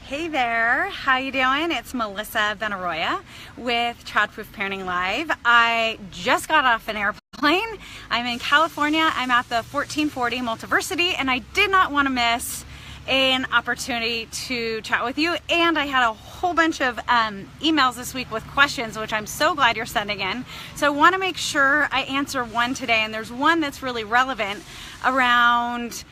Hey there, how you doing? It's Melissa Benaroya with Childproof Parenting Live. I just got off an airplane. I'm in California. I'm at the 1440 Multiversity, and I did not want to miss an opportunity to chat with you. And I had a whole bunch of emails this week with questions, which I'm so glad you're sending in. So I want to make sure I answer one today, and there's one that's really relevant around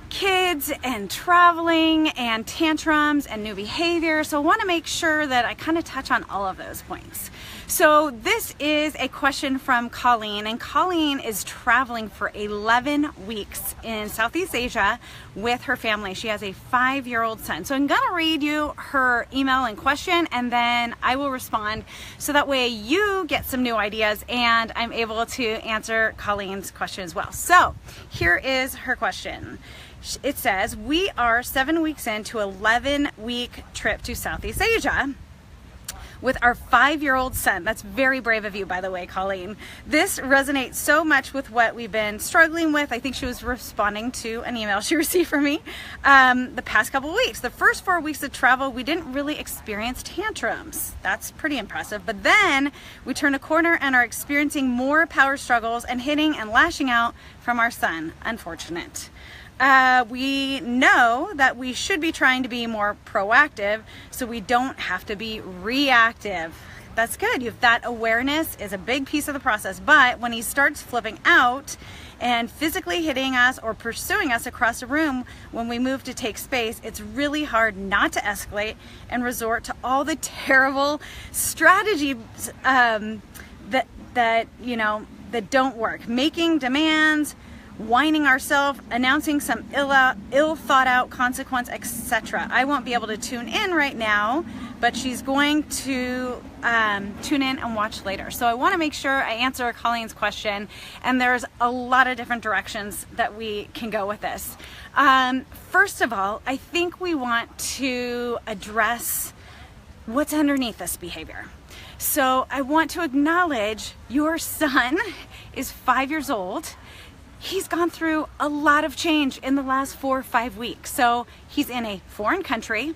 kids and traveling and tantrums and new behavior. So I want to make sure that I kind of touch on all of those points. So this is a question from Colleen, and Colleen is traveling for 11 weeks in Southeast Asia with her family. She has a 5-year-old son. So I'm going to read you her email and question, and then I will respond so that way you get some new ideas and I'm able to answer Colleen's question as well. So here is her question. It says, we are 7 weeks into an 11-week trip to Southeast Asia with our 5-year-old son. That's very brave of you, by the way, Colleen. This resonates so much with what we've been struggling with. I think she was responding to an email she received from me the past couple of weeks. The first 4 weeks of travel, we didn't really experience tantrums. That's pretty impressive. But then we turn a corner and are experiencing more power struggles and hitting and lashing out from our son. Unfortunate. We know that we should be trying to be more proactive so we don't have to be reactive. That's good. That awareness is a big piece of the process. But when he starts flipping out and physically hitting us or pursuing us across the room when we move to take space, it's really hard not to escalate and resort to all the terrible strategies that don't work. Making demands, whining ourselves, announcing some ill thought out consequence, etc. I won't be able to tune in right now, but she's going to tune in and watch later. So I want to make sure I answer Colleen's question, and there's a lot of different directions that we can go with this. First of all, I think we want to address what's underneath this behavior. So I want to acknowledge your son is 5 years old. He's gone through a lot of change in the last 4 or 5 weeks. So he's in a foreign country.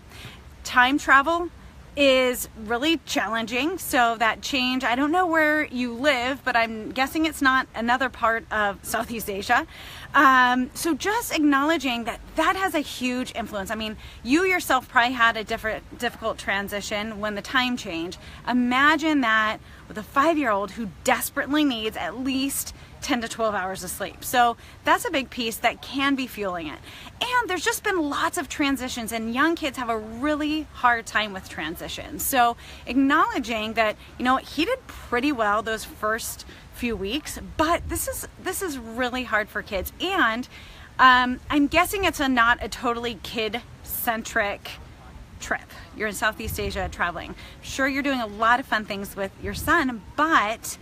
Time travel is really challenging. So that change, I don't know where you live, but I'm guessing it's not another part of Southeast Asia. So just acknowledging that has a huge influence. I mean, you yourself probably had a difficult transition when the time changed. Imagine that with a 5-year-old who desperately needs at least 10 to 12 hours of sleep. So that's a big piece that can be fueling it. And there's just been lots of transitions, and young kids have a really hard time with transitions. So acknowledging that, he did pretty well those first few weeks, but this is really hard for kids. And I'm guessing it's not a totally kid-centric trip. You're in Southeast Asia traveling. Sure, you're doing a lot of fun things with your son, but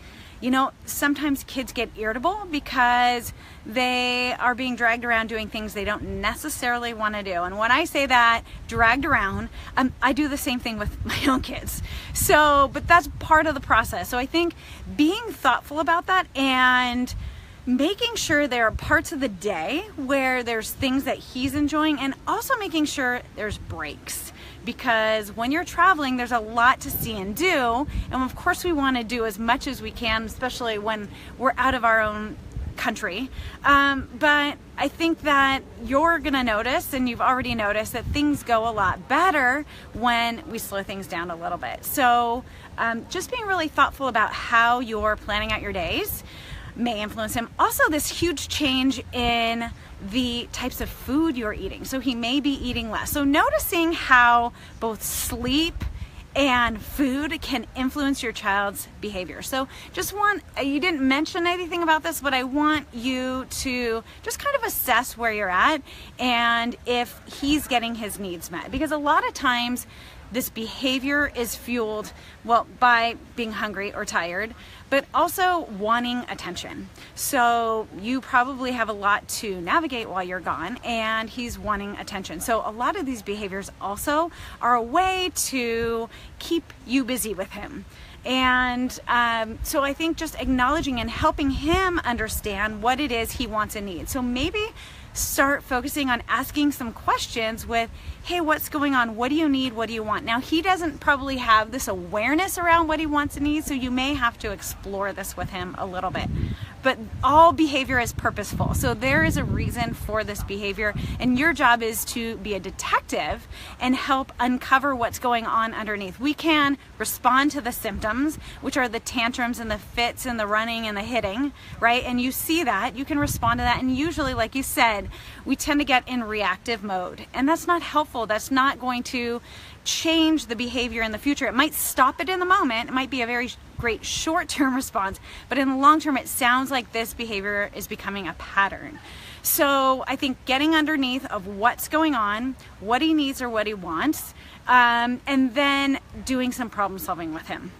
sometimes kids get irritable because they are being dragged around doing things they don't necessarily want to do. And when I say that, dragged around, I do the same thing with my own kids. But that's part of the process. So I think being thoughtful about that and making sure there are parts of the day where there's things that he's enjoying, and also making sure there's breaks. Because when you're traveling, there's a lot to see and do. And of course we want to do as much as we can, especially when we're out of our own country. But I think that you're going to notice, and you've already noticed, that things go a lot better when we slow things down a little bit. So just being really thoughtful about how you're planning out your days may influence him. Also, this huge change in the types of food you're eating. So he may be eating less. So noticing how both sleep and food can influence your child's behavior. So you didn't mention anything about this, but I want you to just kind of assess where you're at and if he's getting his needs met. Because a lot of times this behavior is fueled, by being hungry or tired, but also wanting attention. So you probably have a lot to navigate while you're gone, and he's wanting attention. So a lot of these behaviors also are a way to keep you busy with him. And so I think just acknowledging and helping him understand what it is he wants and needs. So maybe start focusing on asking some questions with, hey, what's going on? What do you need? What do you want? Now, he doesn't probably have this awareness around what he wants and needs, so you may have to explore this with him a little bit. But all behavior is purposeful. So there is a reason for this behavior, and your job is to be a detective and help uncover what's going on underneath. We can respond to the symptoms, which are the tantrums and the fits and the running and the hitting, right? And you see that, you can respond to that. And usually, like you said, we tend to get in reactive mode, and that's not helpful. That's not going to change the behavior in the future. It might stop it in the moment. It might be a very great short-term response, but in the long term, it sounds like this behavior is becoming a pattern. So I think getting underneath of what's going on, what he needs or what he wants, and then doing some problem solving with him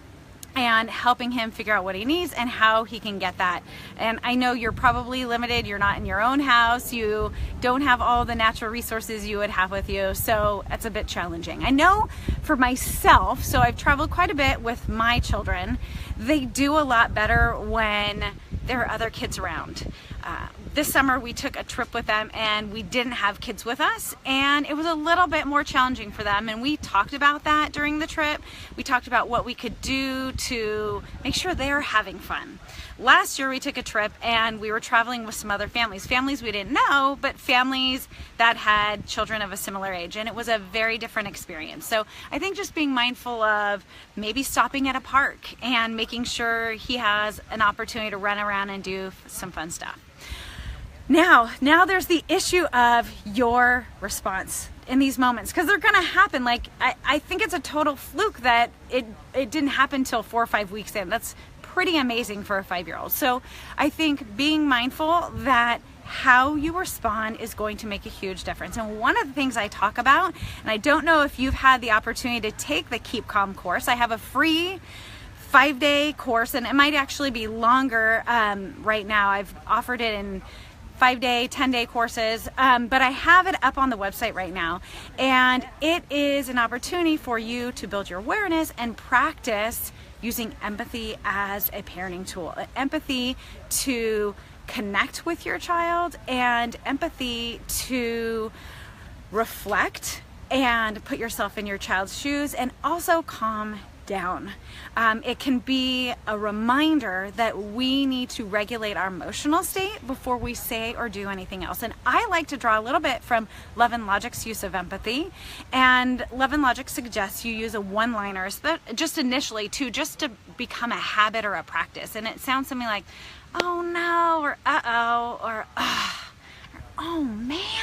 and helping him figure out what he needs and how he can get that. And I know you're probably limited. You're not in your own house. You don't have all the natural resources you would have with you. So it's a bit challenging. I know for myself, so I've traveled quite a bit with my children. They do a lot better when there are other kids around. This summer we took a trip with them and we didn't have kids with us, and it was a little bit more challenging for them, and we talked about that during the trip. We talked about what we could do to make sure they're having fun. Last year we took a trip and we were traveling with some other families we didn't know, but families that had children of a similar age, and it was a very different experience. So I think just being mindful of maybe stopping at a park and making sure he has an opportunity to run around and do some fun stuff. Now there's the issue of your response in these moments, because they're gonna happen. Like, I think it's a total fluke that it didn't happen till 4 or 5 weeks in. That's pretty amazing for a 5-year-old. So I think being mindful that how you respond is going to make a huge difference. And one of the things I talk about, and I don't know if you've had the opportunity to take the Keep Calm course, I have a free 5-day course, and it might actually be longer right now. I've offered it in 5-day, 10-day courses, but I have it up on the website right now, and it is an opportunity for you to build your awareness and practice using empathy as a parenting tool. Empathy to connect with your child, and empathy to reflect and put yourself in your child's shoes, and also calm down. It can be a reminder that we need to regulate our emotional state before we say or do anything else. And I like to draw a little bit from Love and Logic's use of empathy. And Love and Logic suggests you use a one-liner just initially just to become a habit or a practice. And it sounds something like, oh no, or uh-oh, or oh man.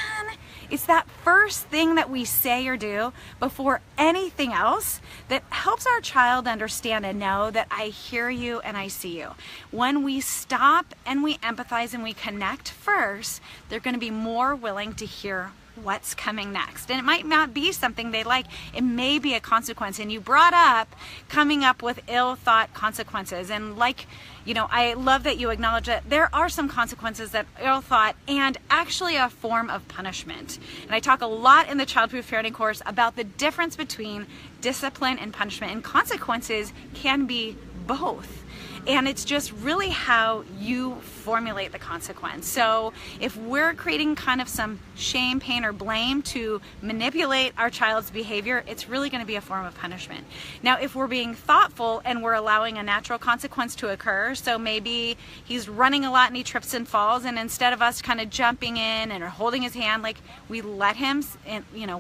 It's that first thing that we say or do before anything else that helps our child understand and know that I hear you and I see you. When we stop and we empathize and we connect first, they're going to be more willing to hear what's coming next. And it might not be something they like. It may be a consequence. And you brought up coming up with ill-thought consequences. And I love that you acknowledge that there are some consequences that are ill-thought and actually a form of punishment. And I talk a lot in the Childproof Parenting course about the difference between discipline and punishment. And consequences can be both. And it's just really how you formulate the consequence. So if we're creating kind of some shame, pain, or blame to manipulate our child's behavior, it's really going to be a form of punishment. Now, if we're being thoughtful and we're allowing a natural consequence to occur, so maybe he's running a lot and he trips and falls, and instead of us kind of jumping in and holding his hand, like we let him,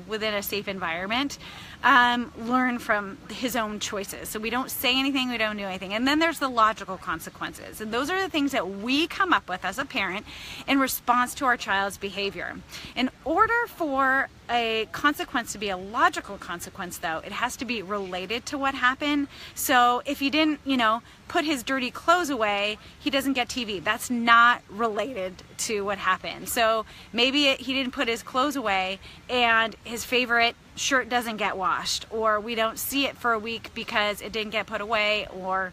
within a safe environment, learn from his own choices. So we don't say anything, we don't do anything. And then there's the logical consequences. And those are the things that we come up with as a parent in response to our child's behavior. In order for a consequence to be a logical consequence, though, it has to be related to what happened. So if he didn't, put his dirty clothes away, he doesn't get TV. That's not related to what happened. So maybe he didn't put his clothes away and his favorite shirt doesn't get washed, or we don't see it for a week because it didn't get put away, or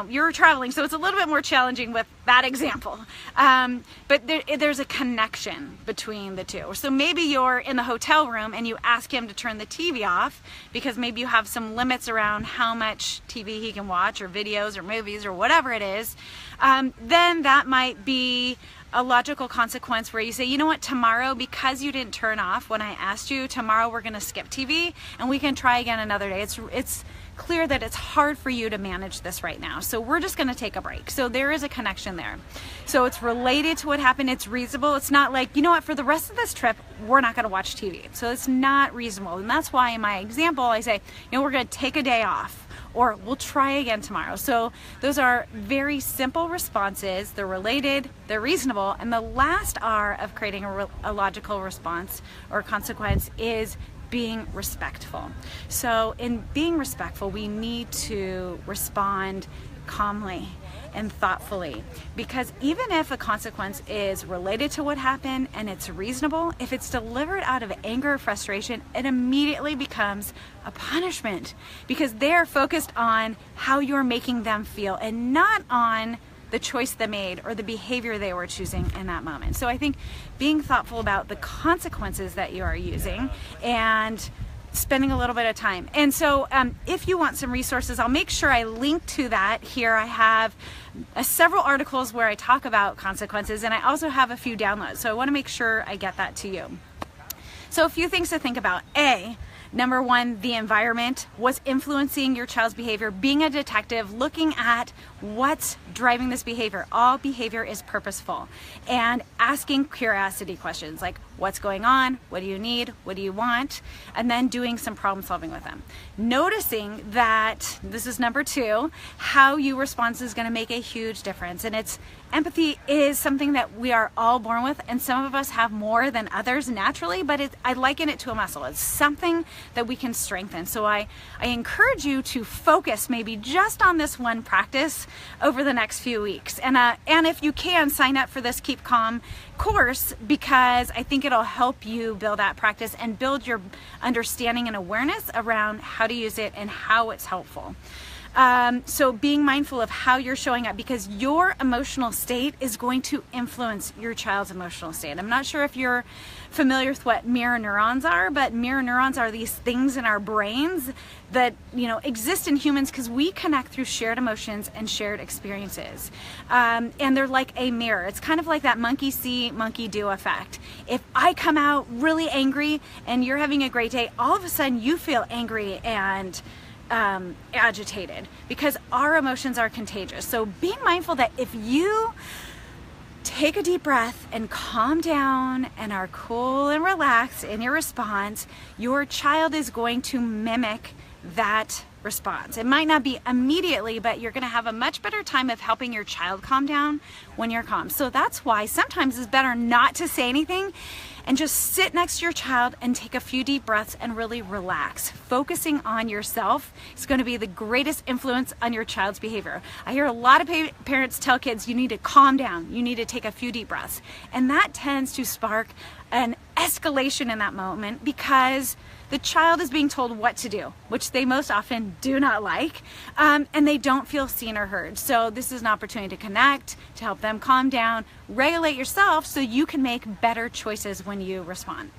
you're traveling, so it's a little bit more challenging with that example. But there's a connection between the two. So maybe you're in the hotel room and you ask him to turn the TV off because maybe you have some limits around how much TV he can watch, or videos or movies or whatever it is. Then that might be a logical consequence where you say, you know what, tomorrow, because you didn't turn off when I asked you, tomorrow we're going to skip TV and we can try again another day. It's clear that it's hard for you to manage this right now, so we're just going to take a break. So there is a connection there. So it's related to what happened. It's reasonable. It's not like, you know what, for the rest of this trip we're not going to watch TV. So it's not reasonable, and that's why in my example I say, you know, we're going to take a day off, or we'll try again tomorrow. So those are very simple responses. They're related, they're reasonable, and the last R of creating a logical response or consequence is being respectful. So in being respectful, we need to respond calmly and thoughtfully, because even if a consequence is related to what happened and it's reasonable, if it's delivered out of anger or frustration, it immediately becomes a punishment, because they're focused on how you're making them feel and not on the choice they made or the behavior they were choosing in that moment. So I think being thoughtful about the consequences that you are using and spending a little bit of time. And so if you want some resources, I'll make sure I link to that here. I have several articles where I talk about consequences, and I also have a few downloads. So I want to make sure I get that to you. So a few things to think about. Number one, the environment, what's influencing your child's behavior, being a detective, looking at what's driving this behavior. All behavior is purposeful, and asking curiosity questions like, what's going on? What do you need? What do you want? And then doing some problem solving with them. Noticing that, this is number two, how you respond is going to make a huge difference. And empathy is something that we are all born with, and some of us have more than others naturally, but I liken it to a muscle. It's something that we can strengthen. So I encourage you to focus maybe just on this one practice over the next few weeks. And if you can, sign up for this Keep Calm course, because I think it'll help you build that practice and build your understanding and awareness around how to use it and how it's helpful. So being mindful of how you're showing up, because your emotional state is going to influence your child's emotional state. I'm not sure if you're familiar with what mirror neurons are, but mirror neurons are these things in our brains that, you know, exist in humans because we connect through shared emotions and shared experiences. And they're like a mirror. It's kind of like that monkey see, monkey do effect. If I come out really angry and you're having a great day, all of a sudden you feel angry and agitated, because our emotions are contagious. So being mindful that if you take a deep breath and calm down and are cool and relaxed in your response, your child is going to mimic that response. It might not be immediately, but you're going to have a much better time of helping your child calm down when you're calm. So that's why sometimes it's better not to say anything and just sit next to your child and take a few deep breaths and really relax. Focusing on yourself is going to be the greatest influence on your child's behavior. I hear a lot of parents tell kids, you need to calm down, you need to take a few deep breaths. And that tends to spark an escalation in that moment, because the child is being told what to do, which they most often do not like, and they don't feel seen or heard. So this is an opportunity to connect, to help them calm down, regulate yourself so you can make better choices when you respond.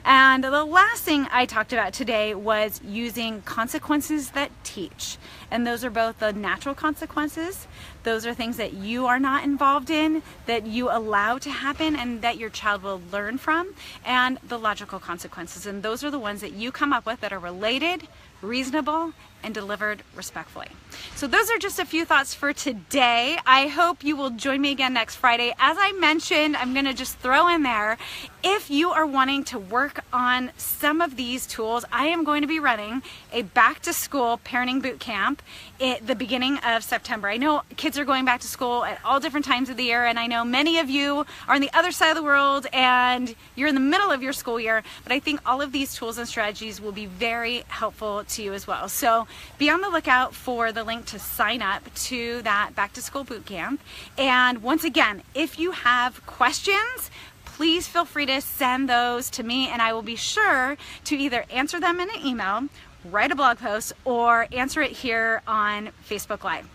And the last thing I talked about today was using consequences that teach. And those are both the natural consequences. Those are things that you are not involved in, that you allow to happen and that your child will learn from, and the logical consequences. And those are the ones that you come up with that are related, reasonable, and delivered respectfully. So those are just a few thoughts for today. I hope you will join me again next Friday. As I mentioned, I'm going to just throw in there, if you are wanting to work on some of these tools, I am going to be running a back to school parenting boot camp at the beginning of September. I know kids are going back to school at all different times of the year, and I know many of you are on the other side of the world and you're in the middle of your school year, but I think all of these tools and strategies will be very helpful to you as well. So be on the lookout for the link to sign up to that back to school boot camp. And once again, if you have questions, please feel free to send those to me, and I will be sure to either answer them in an email, write a blog post, or answer it here on Facebook Live.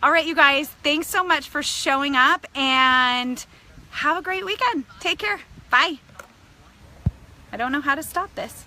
All right, you guys, thanks so much for showing up, and have a great weekend. Take care. Bye. I don't know how to stop this.